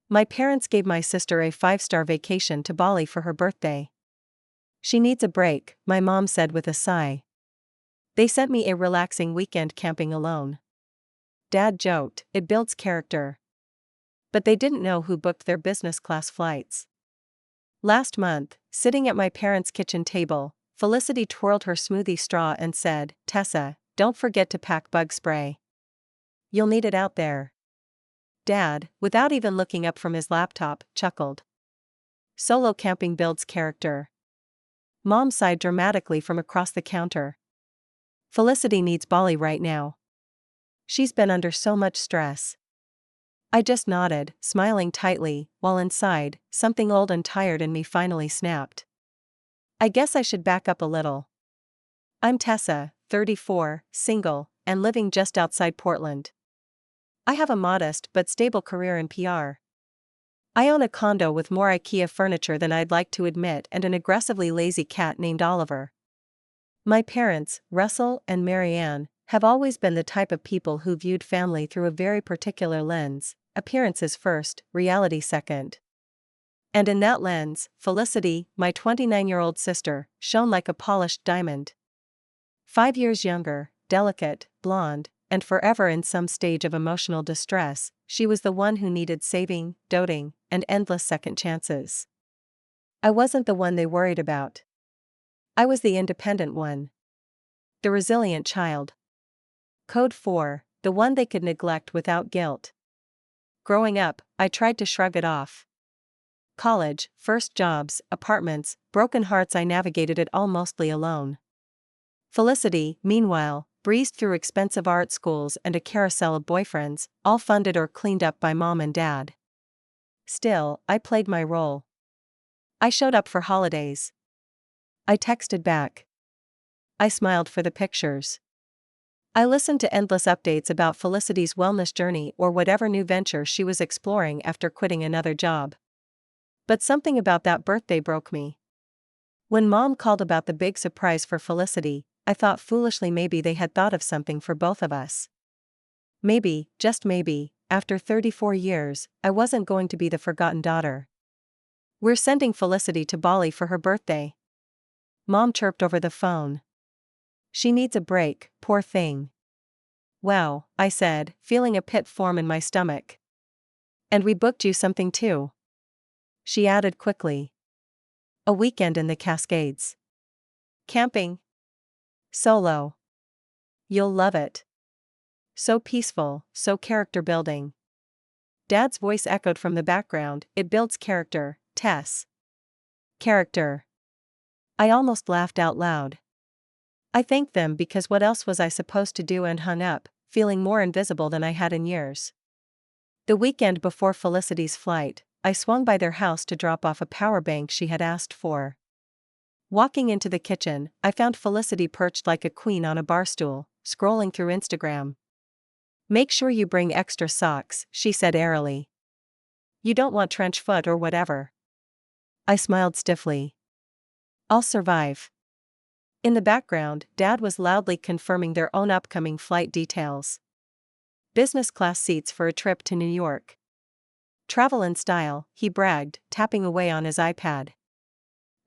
My parents gave my sister a 5-star vacation to Bali for her birthday. She needs a break, my mom said with a sigh. They sent me a relaxing weekend camping alone. Dad joked, it builds character. But they didn't know who booked their business class flights. Last month, sitting at my parents' kitchen table, Felicity twirled her smoothie straw and said, "Tessa, don't forget to pack bug spray. You'll need it out there." Dad, without even looking up from his laptop, chuckled. Solo camping builds character. Mom sighed dramatically from across the counter. Felicity needs Bali right now. She's been under so much stress. I just nodded, smiling tightly, while inside, something old and tired in me finally snapped. I guess I should back up a little. I'm Tessa, 34, single, and living just outside Portland. I have a modest but stable career in PR. I own a condo with more IKEA furniture than I'd like to admit and an aggressively lazy cat named Oliver. My parents, Russell and Marianne, have always been the type of people who viewed family through a very particular lens, appearances first, reality second. And in that lens, Felicity, my 29-year-old sister, shone like a polished diamond. 5 years younger, delicate, blonde, and forever in some stage of emotional distress, she was the one who needed saving, doting, and endless second chances. I wasn't the one they worried about. I was the independent one. The resilient child. Code 4, the one they could neglect without guilt. Growing up, I tried to shrug it off. College, first jobs, apartments, broken hearts, I navigated it all mostly alone. Felicity, meanwhile, breezed through expensive art schools and a carousel of boyfriends, all funded or cleaned up by mom and dad. Still, I played my role. I showed up for holidays. I texted back. I smiled for the pictures. I listened to endless updates about Felicity's wellness journey or whatever new venture she was exploring after quitting another job. But something about that birthday broke me. When Mom called about the big surprise for Felicity, I thought foolishly maybe they had thought of something for both of us. Maybe, just maybe, after 34 years, I wasn't going to be the forgotten daughter. "We're sending Felicity to Bali for her birthday," Mom chirped over the phone. "She needs a break, poor thing." "Wow," I said, feeling a pit form in my stomach. "And we booked you something too," she added quickly. "A weekend in the Cascades. Camping. Solo. You'll love it. So peaceful, so character building." Dad's voice echoed from the background, "It builds character, Tess." Character. I almost laughed out loud. I thanked them because what else was I supposed to do, and hung up, feeling more invisible than I had in years. The weekend before Felicity's flight, I swung by their house to drop off a power bank she had asked for. Walking into the kitchen, I found Felicity perched like a queen on a bar stool, scrolling through Instagram. "Make sure you bring extra socks," she said airily. "You don't want trench foot or whatever." I smiled stiffly. "I'll survive." In the background, Dad was loudly confirming their own upcoming flight details. Business class seats for a trip to New York. "Travel in style," he bragged, tapping away on his iPad.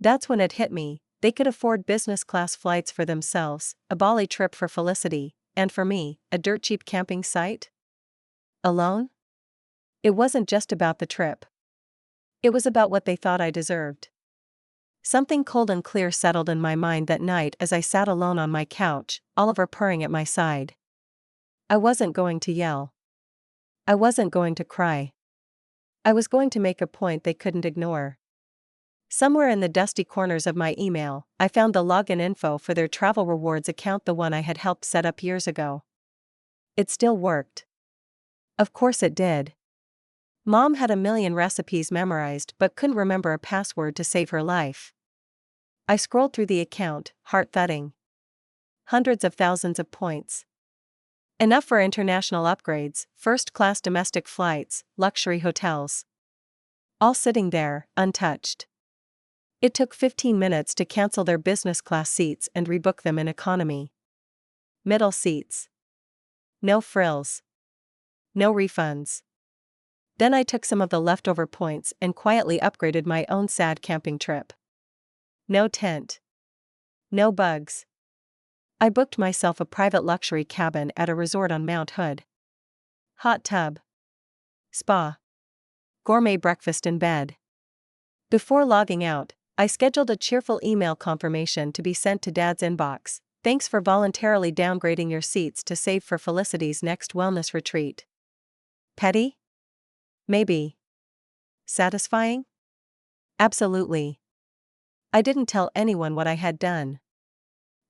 That's when it hit me, they could afford business class flights for themselves, a Bali trip for Felicity, and for me, a dirt cheap camping site? Alone? It wasn't just about the trip. It was about what they thought I deserved. Something cold and clear settled in my mind that night as I sat alone on my couch, Oliver purring at my side. I wasn't going to yell. I wasn't going to cry. I was going to make a point they couldn't ignore. Somewhere in the dusty corners of my email, I found the login info for their travel rewards account, the one I had helped set up years ago. It still worked. Of course it did. Mom had a million recipes memorized but couldn't remember a password to save her life. I scrolled through the account, heart thudding. Hundreds of thousands of points. Enough for international upgrades, first-class domestic flights, luxury hotels. All sitting there, untouched. It took 15 minutes to cancel their business class seats and rebook them in economy. Middle seats. No frills. No refunds. Then I took some of the leftover points and quietly upgraded my own sad camping trip. No tent. No bugs. I booked myself a private luxury cabin at a resort on Mount Hood. Hot tub. Spa. Gourmet breakfast in bed. Before logging out, I scheduled a cheerful email confirmation to be sent to Dad's inbox. Thanks for voluntarily downgrading your seats to save for Felicity's next wellness retreat. Petty? Maybe. Satisfying? Absolutely. I didn't tell anyone what I had done.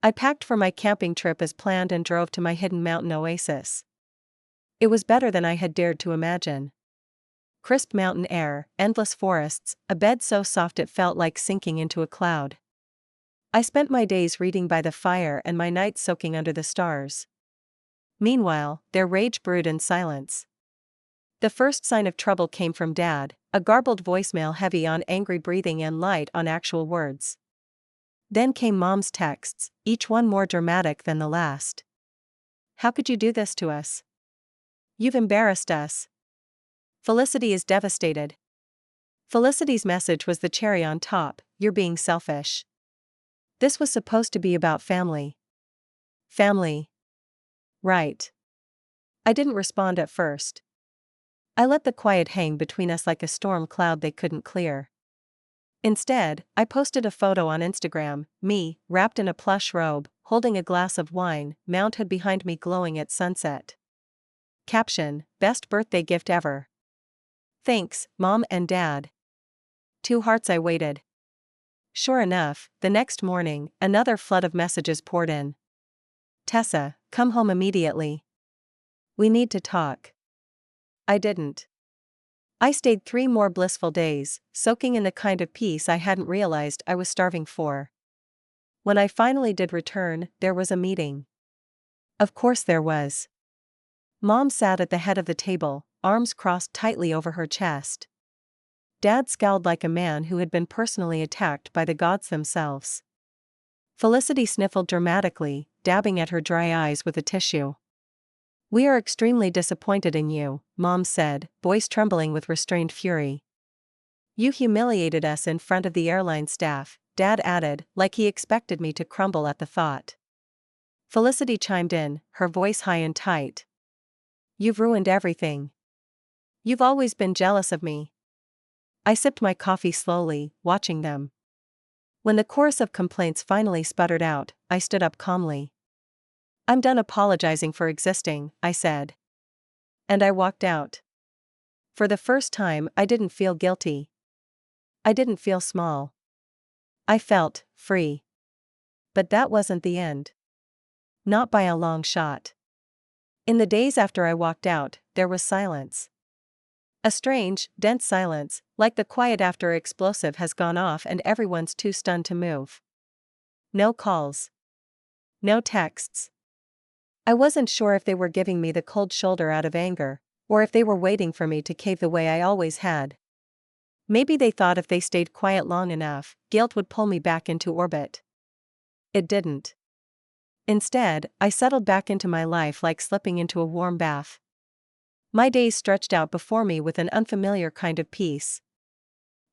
I packed for my camping trip as planned and drove to my hidden mountain oasis. It was better than I had dared to imagine. Crisp mountain air, endless forests, a bed so soft it felt like sinking into a cloud. I spent my days reading by the fire and my nights soaking under the stars. Meanwhile, their rage brewed in silence. The first sign of trouble came from Dad, a garbled voicemail heavy on angry breathing and light on actual words. Then came Mom's texts, each one more dramatic than the last. How could you do this to us? You've embarrassed us. Felicity is devastated. Felicity's message was the cherry on top, you're being selfish. This was supposed to be about family. Family. Right. I didn't respond at first. I let the quiet hang between us like a storm cloud they couldn't clear. Instead, I posted a photo on Instagram, me, wrapped in a plush robe, holding a glass of wine, Mount Hood behind me glowing at sunset. Caption, best birthday gift ever. Thanks, Mom and Dad. 2 hearts. I waited. Sure enough, the next morning, another flood of messages poured in. Tessa, come home immediately. We need to talk. I didn't. I stayed 3 more blissful days, soaking in the kind of peace I hadn't realized I was starving for. When I finally did return, there was a meeting. Of course there was. Mom sat at the head of the table, arms crossed tightly over her chest. Dad scowled like a man who had been personally attacked by the gods themselves. Felicity sniffled dramatically, dabbing at her dry eyes with a tissue. We are extremely disappointed in you, Mom said, voice trembling with restrained fury. You humiliated us in front of the airline staff, Dad added, like he expected me to crumble at the thought. Felicity chimed in, her voice high and tight. You've ruined everything. You've always been jealous of me. I sipped my coffee slowly, watching them. When the chorus of complaints finally sputtered out, I stood up calmly. I'm done apologizing for existing, I said. And I walked out. For the first time, I didn't feel guilty. I didn't feel small. I felt free. But that wasn't the end. Not by a long shot. In the days after I walked out, there was silence. A strange, dense silence, like the quiet after an explosive has gone off and everyone's too stunned to move. No calls. No texts. I wasn't sure if they were giving me the cold shoulder out of anger, or if they were waiting for me to cave the way I always had. Maybe they thought if they stayed quiet long enough, guilt would pull me back into orbit. It didn't. Instead, I settled back into my life like slipping into a warm bath. My days stretched out before me with an unfamiliar kind of peace.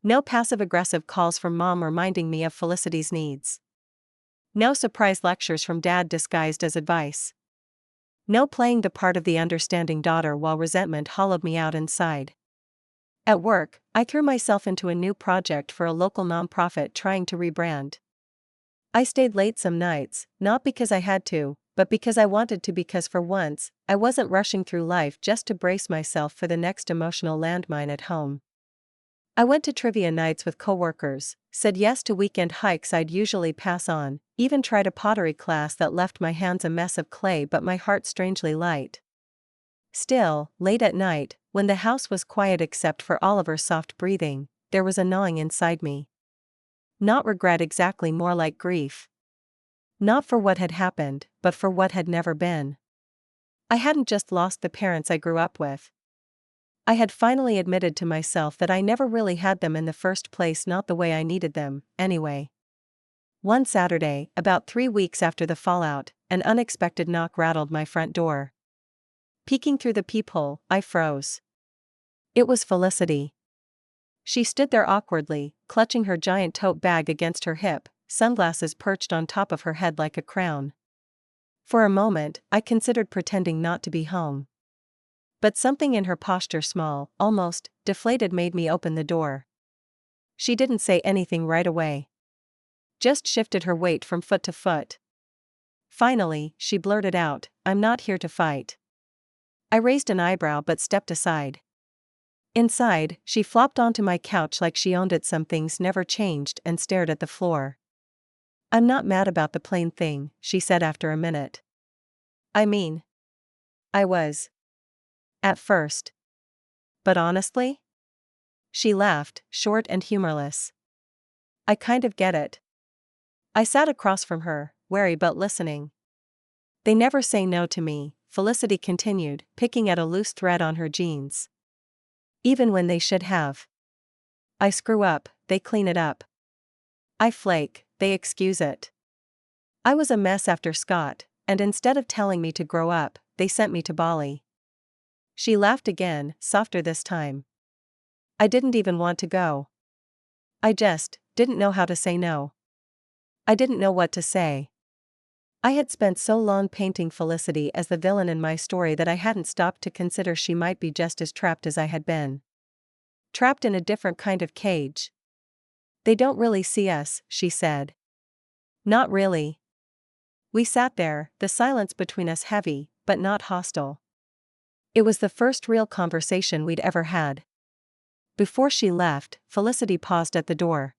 No passive-aggressive calls from Mom reminding me of Felicity's needs. No surprise lectures from Dad disguised as advice. No playing the part of the understanding daughter while resentment hollowed me out inside. At work, I threw myself into a new project for a local nonprofit trying to rebrand. I stayed late some nights, not because I had to, but because I wanted to, because for once, I wasn't rushing through life just to brace myself for the next emotional landmine at home. I went to trivia nights with coworkers, said yes to weekend hikes I'd usually pass on, even tried a pottery class that left my hands a mess of clay but my heart strangely light. Still, late at night, when the house was quiet except for Oliver's soft breathing, there was a gnawing inside me. Not regret exactly, more like grief. Not for what had happened, but for what had never been. I hadn't just lost the parents I grew up with. I had finally admitted to myself that I never really had them in the first place, not the way I needed them, anyway. One Saturday, about 3 weeks after the fallout, an unexpected knock rattled my front door. Peeking through the peephole, I froze. It was Felicity. She stood there awkwardly, clutching her giant tote bag against her hip, sunglasses perched on top of her head like a crown. For a moment, I considered pretending not to be home. But something in her posture, small, almost deflated, made me open the door. She didn't say anything right away. Just shifted her weight from foot to foot. Finally, she blurted out, "I'm not here to fight." I raised an eyebrow but stepped aside. Inside, she flopped onto my couch like she owned it. Some things never changed, and stared at the floor. "I'm not mad about the plane thing," she said after a minute. "I mean, I was. At first. But honestly?" She laughed, short and humorless. "I kind of get it." I sat across from her, wary but listening. "They never say no to me," Felicity continued, picking at a loose thread on her jeans. "Even when they should have. I screw up, they clean it up. I flake, they excuse it. I was a mess after Scott, and instead of telling me to grow up, they sent me to Bali." She laughed again, softer this time. "I didn't even want to go. I just didn't know how to say no. I didn't know what to say." I had spent so long painting Felicity as the villain in my story that I hadn't stopped to consider she might be just as trapped as I had been. Trapped in a different kind of cage. "They don't really see us," she said. "Not really." We sat there, the silence between us heavy, but not hostile. It was the first real conversation we'd ever had. Before she left, Felicity paused at the door.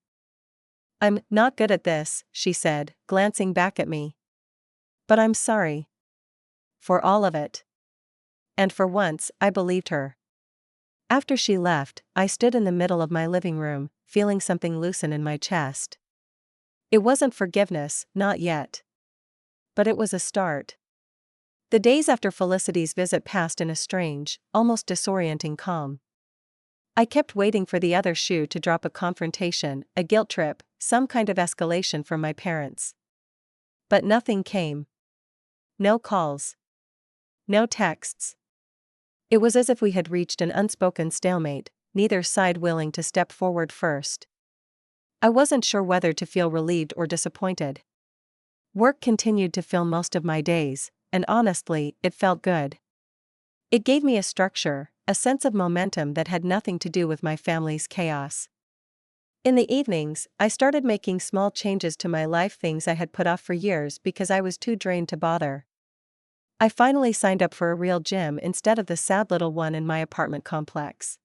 "I'm not good at this," she said, glancing back at me. "But I'm sorry. For all of it." And for once, I believed her. After she left, I stood in the middle of my living room, feeling something loosen in my chest. It wasn't forgiveness, not yet. But it was a start. The days after Felicity's visit passed in a strange, almost disorienting calm. I kept waiting for the other shoe to drop, a confrontation, a guilt trip, some kind of escalation from my parents. But nothing came. No calls. No texts. It was as if we had reached an unspoken stalemate, neither side willing to step forward first. I wasn't sure whether to feel relieved or disappointed. Work continued to fill most of my days, and honestly, it felt good. It gave me a structure, a sense of momentum that had nothing to do with my family's chaos. In the evenings, I started making small changes to my life, things I had put off for years because I was too drained to bother. I finally signed up for a real gym instead of the sad little one in my apartment complex.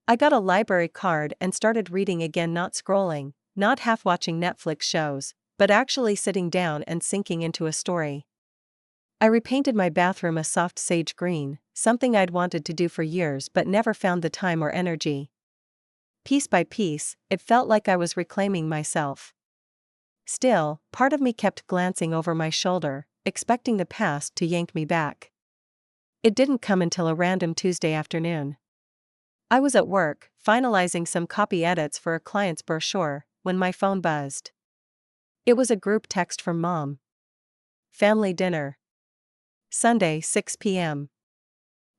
I got a library card and started reading again, not scrolling, not half-watching Netflix shows, but actually sitting down and sinking into a story. I repainted my bathroom a soft sage green, something I'd wanted to do for years but never found the time or energy. Piece by piece, it felt like I was reclaiming myself. Still, part of me kept glancing over my shoulder, expecting the past to yank me back. It didn't come until a random Tuesday afternoon. I was at work, finalizing some copy edits for a client's brochure, when my phone buzzed. It was a group text from Mom. "Family dinner. Sunday, 6 p.m.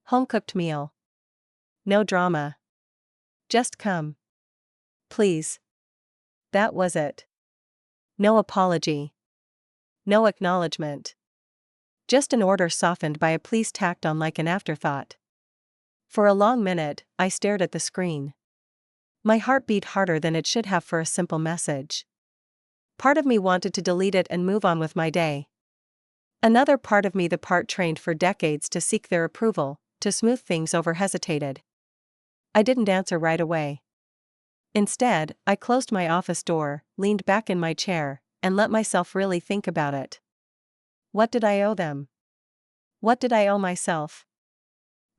Home-cooked meal. No drama. Just come. Please." That was it. No apology. No acknowledgement. Just an order softened by a please tacked on like an afterthought. For a long minute, I stared at the screen. My heart beat harder than it should have for a simple message. Part of me wanted to delete it and move on with my day. Another part of me, the part trained for decades to seek their approval, to smooth things over, hesitated. I didn't answer right away. Instead, I closed my office door, leaned back in my chair, and let myself really think about it. What did I owe them? What did I owe myself?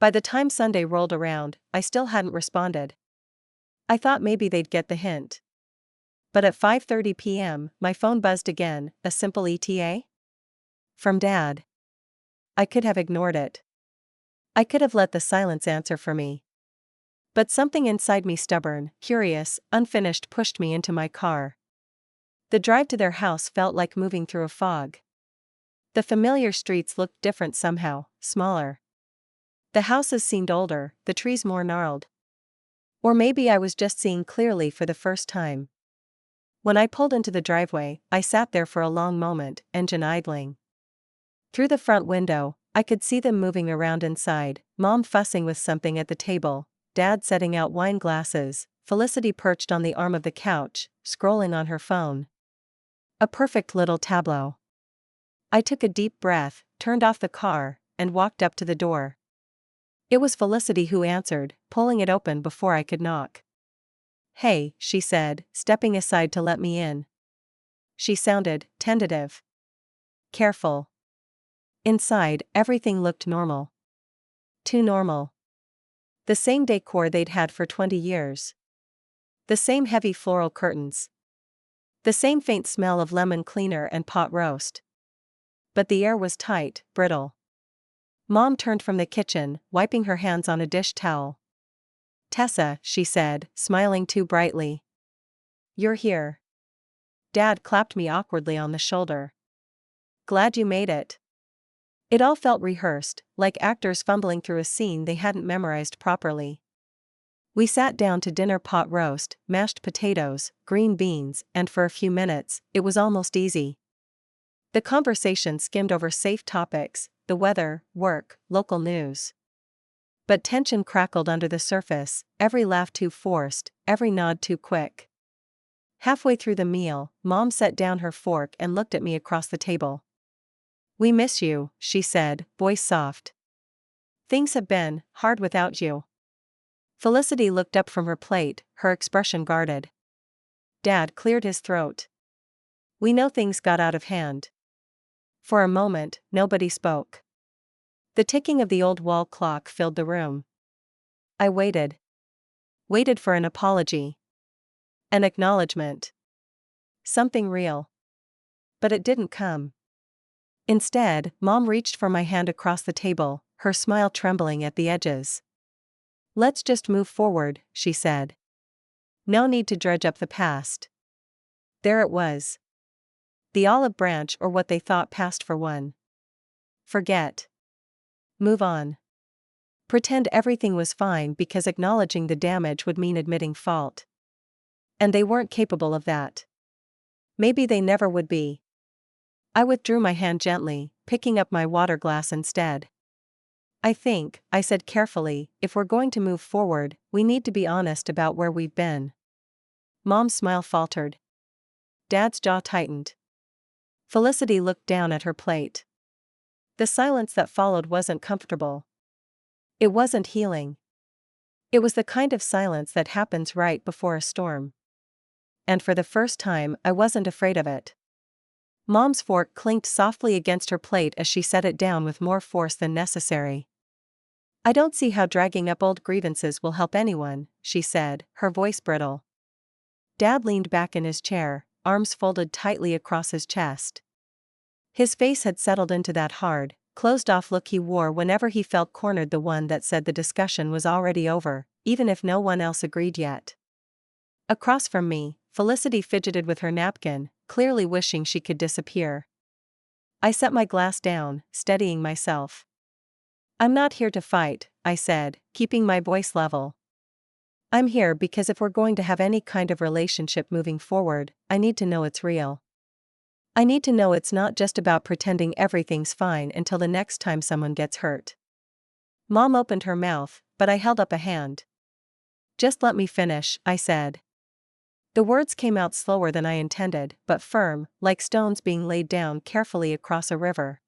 By the time Sunday rolled around, I still hadn't responded. I thought maybe they'd get the hint. But at 5:30 p.m., my phone buzzed again, a simple ETA? From Dad. I could have ignored it. I could have let the silence answer for me. But something inside me, stubborn, curious, unfinished, pushed me into my car. The drive to their house felt like moving through a fog. The familiar streets looked different somehow, smaller. The houses seemed older, the trees more gnarled. Or maybe I was just seeing clearly for the first time. When I pulled into the driveway, I sat there for a long moment, engine idling. Through the front window, I could see them moving around inside, Mom fussing with something at the table, Dad setting out wine glasses, Felicity perched on the arm of the couch, scrolling on her phone. A perfect little tableau. I took a deep breath, turned off the car, and walked up to the door. It was Felicity who answered, pulling it open before I could knock. "Hey," she said, stepping aside to let me in. She sounded tentative. Careful. Inside, everything looked normal. Too normal. The same decor they'd had for 20 years. The same heavy floral curtains. The same faint smell of lemon cleaner and pot roast. But the air was tight, brittle. Mom turned from the kitchen, wiping her hands on a dish towel. "Tessa," she said, smiling too brightly. "You're here." Dad clapped me awkwardly on the shoulder. "Glad you made it." It all felt rehearsed, like actors fumbling through a scene they hadn't memorized properly. We sat down to dinner: pot roast, mashed potatoes, green beans, and for a few minutes, it was almost easy. The conversation skimmed over safe topics, the weather, work, local news. But tension crackled under the surface, every laugh too forced, every nod too quick. Halfway through the meal, Mom set down her fork and looked at me across the table. "We miss you," she said, voice soft. "Things have been hard without you." Felicity looked up from her plate, her expression guarded. Dad cleared his throat. "We know things got out of hand." For a moment, nobody spoke. The ticking of the old wall clock filled the room. I waited. Waited for an apology. An acknowledgement. Something real. But it didn't come. Instead, Mom reached for my hand across the table, her smile trembling at the edges. "Let's just move forward," she said. "No need to dredge up the past." There it was. The olive branch, or what they thought passed for one. Forget. Move on. Pretend everything was fine because acknowledging the damage would mean admitting fault. And they weren't capable of that. Maybe they never would be. I withdrew my hand gently, picking up my water glass instead. "I think," I said carefully, "if we're going to move forward, we need to be honest about where we've been." Mom's smile faltered. Dad's jaw tightened. Felicity looked down at her plate. The silence that followed wasn't comfortable. It wasn't healing. It was the kind of silence that happens right before a storm. And for the first time, I wasn't afraid of it. Mom's fork clinked softly against her plate as she set it down with more force than necessary. "I don't see how dragging up old grievances will help anyone," she said, her voice brittle. Dad leaned back in his chair, arms folded tightly across his chest. His face had settled into that hard, closed-off look he wore whenever he felt cornered, the one that said the discussion was already over, even if no one else agreed yet. Across from me, Felicity fidgeted with her napkin, clearly wishing she could disappear. I set my glass down, steadying myself. "I'm not here to fight," I said, keeping my voice level. "I'm here because if we're going to have any kind of relationship moving forward, I need to know it's real. I need to know it's not just about pretending everything's fine until the next time someone gets hurt." Mom opened her mouth, but I held up a hand. "Just let me finish," I said. The words came out slower than I intended, but firm, like stones being laid down carefully across a river.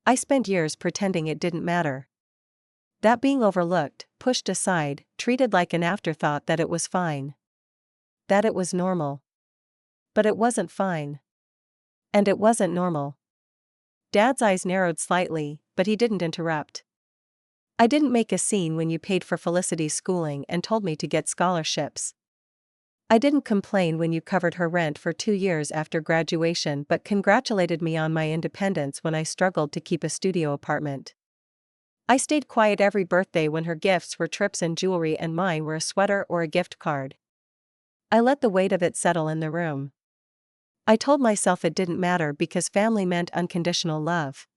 I spent years pretending it didn't matter. That being overlooked, pushed aside, treated like an afterthought, that it was fine. That it was normal. But it wasn't fine. And it wasn't normal. Dad's eyes narrowed slightly, but he didn't interrupt. "I didn't make a scene when you paid for Felicity's schooling and told me to get scholarships. I didn't complain when you covered her rent for 2 years after graduation but congratulated me on my independence when I struggled to keep a studio apartment. I stayed quiet every birthday when her gifts were trips and jewelry and mine were a sweater or a gift card. I let the weight of it settle in the room. I told myself it didn't matter because family meant unconditional love.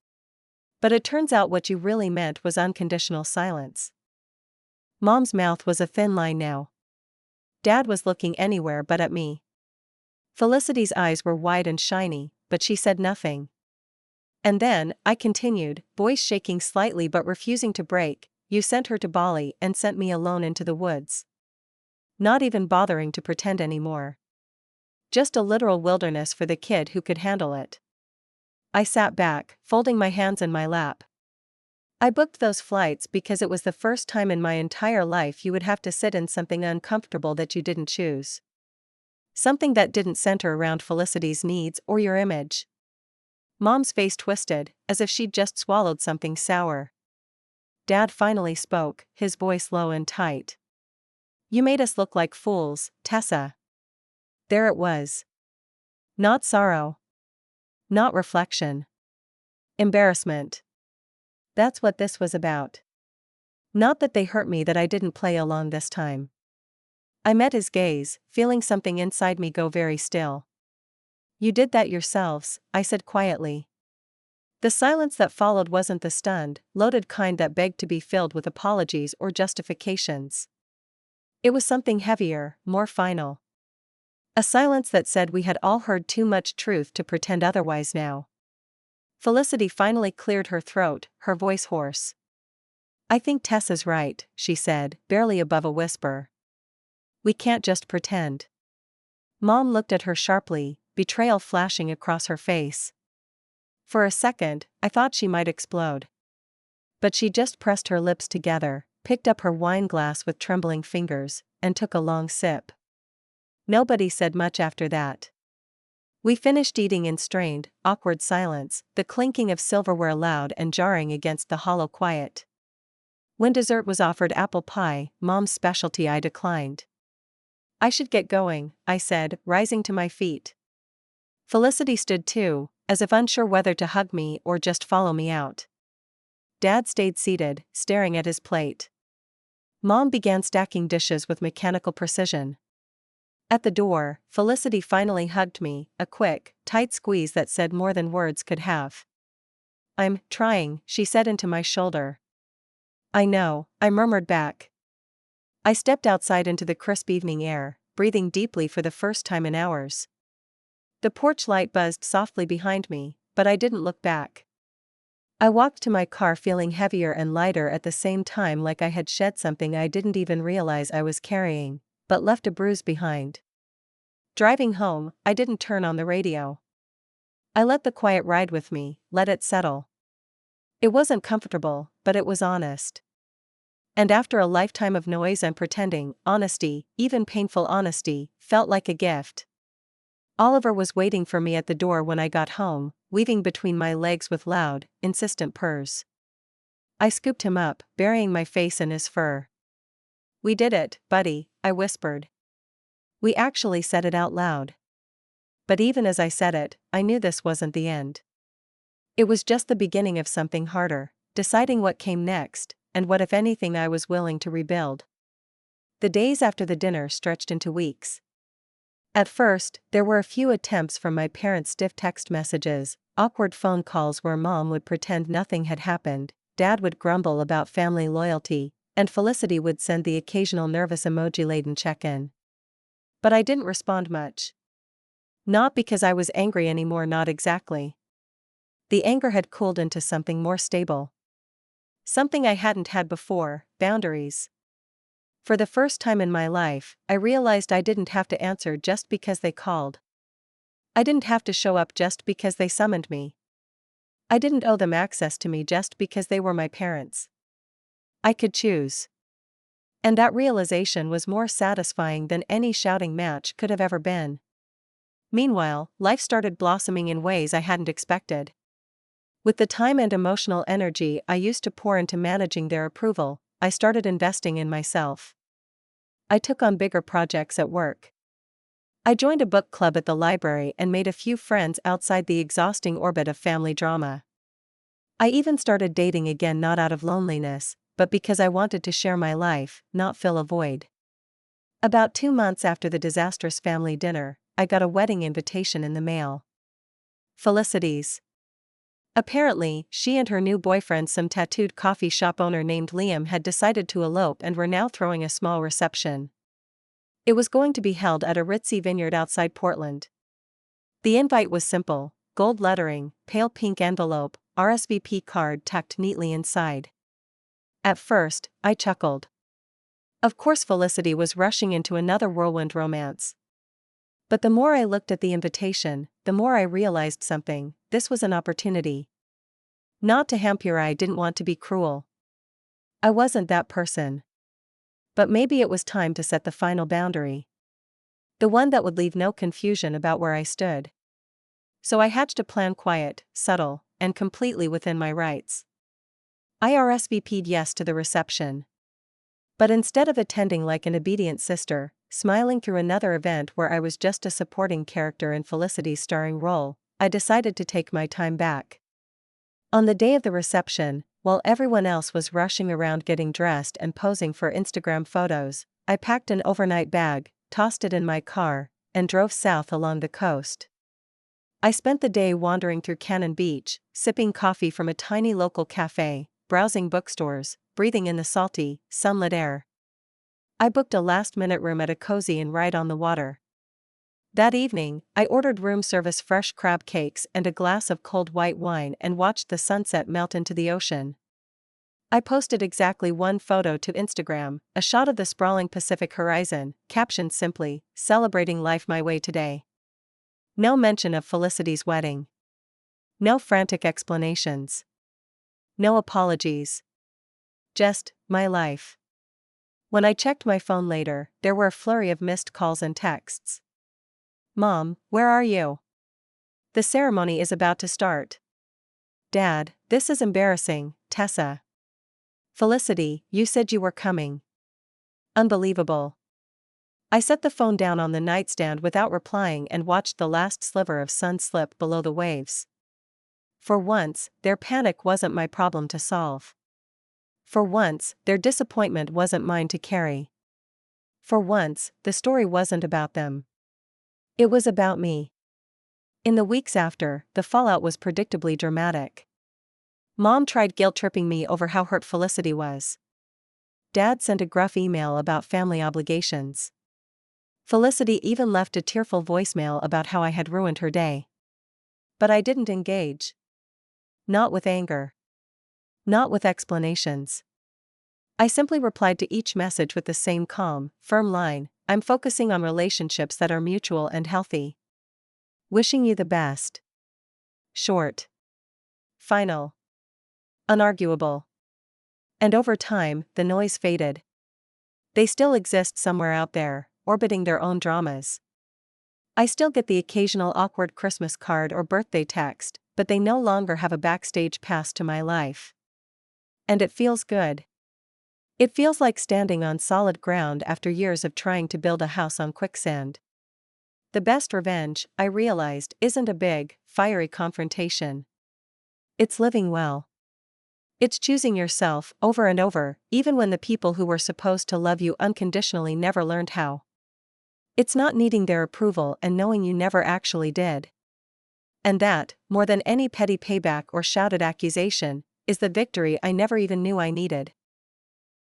But it turns out what you really meant was unconditional silence. Mom's mouth was a thin line now. Dad was looking anywhere but at me. Felicity's eyes were wide and shiny, but she said nothing. And then, I continued, voice shaking slightly but refusing to break, you sent her to Bali and sent me alone into the woods. Not even bothering to pretend anymore. Just a literal wilderness for the kid who could handle it. I sat back, folding my hands in my lap. I booked those flights because it was the first time in my entire life you would have to sit in something uncomfortable that you didn't choose. Something that didn't center around Felicity's needs or your image. Mom's face twisted, as if she'd just swallowed something sour. Dad finally spoke, his voice low and tight. You made us look like fools, Tessa. There it was. Not sorrow. Not reflection. Embarrassment. That's what this was about. Not that they hurt me that I didn't play along this time. I met his gaze, feeling something inside me go very still. You did that yourselves, I said quietly. The silence that followed wasn't the stunned, loaded kind that begged to be filled with apologies or justifications. It was something heavier, more final. A silence that said we had all heard too much truth to pretend otherwise now. Felicity finally cleared her throat, her voice hoarse. I think Tessa's right, she said, barely above a whisper. We can't just pretend. Mom looked at her sharply, betrayal flashing across her face. For a second, I thought she might explode. But she just pressed her lips together, picked up her wine glass with trembling fingers, and took a long sip. Nobody said much after that. We finished eating in strained, awkward silence, the clinking of silverware loud and jarring against the hollow quiet. When dessert was offered apple pie, Mom's specialty, I declined. I should get going, I said, rising to my feet. Felicity stood too, as if unsure whether to hug me or just follow me out. Dad stayed seated, staring at his plate. Mom began stacking dishes with mechanical precision. At the door, Felicity finally hugged me, a quick, tight squeeze that said more than words could have. I'm trying, she said into my shoulder. I know, I murmured back. I stepped outside into the crisp evening air, breathing deeply for the first time in hours. The porch light buzzed softly behind me, but I didn't look back. I walked to my car feeling heavier and lighter at the same time, like I had shed something I didn't even realize I was carrying, but left a bruise behind. Driving home, I didn't turn on the radio. I let the quiet ride with me, let it settle. It wasn't comfortable, but it was honest. And after a lifetime of noise and pretending, honesty, even painful honesty, felt like a gift. Oliver was waiting for me at the door when I got home, weaving between my legs with loud, insistent purrs. I scooped him up, burying my face in his fur. We did it, buddy, I whispered. We actually said it out loud. But even as I said it, I knew this wasn't the end. It was just the beginning of something harder, deciding what came next, and what if anything I was willing to rebuild. The days after the dinner stretched into weeks. At first, there were a few attempts from my parents' stiff text messages, awkward phone calls where Mom would pretend nothing had happened, Dad would grumble about family loyalty, and Felicity would send the occasional nervous emoji-laden check-in. But I didn't respond much. Not because I was angry anymore, not exactly. The anger had cooled into something more stable. Something I hadn't had before, boundaries. For the first time in my life, I realized I didn't have to answer just because they called. I didn't have to show up just because they summoned me. I didn't owe them access to me just because they were my parents. I could choose. And that realization was more satisfying than any shouting match could have ever been. Meanwhile, life started blossoming in ways I hadn't expected. With the time and emotional energy I used to pour into managing their approval, I started investing in myself. I took on bigger projects at work. I joined a book club at the library and made a few friends outside the exhausting orbit of family drama. I even started dating again, not out of loneliness, but because I wanted to share my life, not fill a void. About 2 months after the disastrous family dinner, I got a wedding invitation in the mail. Felicity's. Apparently, she and her new boyfriend, some tattooed coffee shop owner named Liam, had decided to elope and were now throwing a small reception. It was going to be held at a ritzy vineyard outside Portland. The invite was simple: gold lettering, pale pink envelope, RSVP card tacked neatly inside. At first, I chuckled. Of course, Felicity was rushing into another whirlwind romance. But the more I looked at the invitation, the more I realized something: this was an opportunity. Not to hamper, I didn't want to be cruel. I wasn't that person. But maybe it was time to set the final boundary. The one that would leave no confusion about where I stood. So I hatched a plan, quiet, subtle, and completely within my rights. I RSVP'd yes to the reception. But instead of attending like an obedient sister, smiling through another event where I was just a supporting character in Felicity's starring role, I decided to take my time back. On the day of the reception, while everyone else was rushing around getting dressed and posing for Instagram photos, I packed an overnight bag, tossed it in my car, and drove south along the coast. I spent the day wandering through Cannon Beach, sipping coffee from a tiny local cafe, browsing bookstores, breathing in the salty, sunlit air. I booked a last-minute room at a cozy inn right on the water. That evening, I ordered room service, fresh crab cakes and a glass of cold white wine, and watched the sunset melt into the ocean. I posted exactly one photo to Instagram, a shot of the sprawling Pacific horizon, captioned simply, "Celebrating life my way today." No mention of Felicity's wedding. No frantic explanations. No apologies. Just, my life. When I checked my phone later, there were a flurry of missed calls and texts. "Mom, where are you? The ceremony is about to start." "Dad, this is embarrassing, Tessa." "Felicity, you said you were coming." "Unbelievable." I set the phone down on the nightstand without replying and watched the last sliver of sun slip below the waves. For once, their panic wasn't my problem to solve. For once, their disappointment wasn't mine to carry. For once, the story wasn't about them. It was about me. In the weeks after, the fallout was predictably dramatic. Mom tried guilt-tripping me over how hurt Felicity was. Dad sent a gruff email about family obligations. Felicity even left a tearful voicemail about how I had ruined her day. But I didn't engage. Not with anger. Not with explanations. I simply replied to each message with the same calm, firm line: "I'm focusing on relationships that are mutual and healthy. Wishing you the best." Short. Final. Unarguable. And over time, the noise faded. They still exist somewhere out there, orbiting their own dramas. I still get the occasional awkward Christmas card or birthday text, but they no longer have a backstage pass to my life. And it feels good. It feels like standing on solid ground after years of trying to build a house on quicksand. The best revenge, I realized, isn't a big, fiery confrontation. It's living well. It's choosing yourself over and over, even when the people who were supposed to love you unconditionally never learned how. It's not needing their approval and knowing you never actually did. And that, more than any petty payback or shouted accusation, is the victory I never even knew I needed.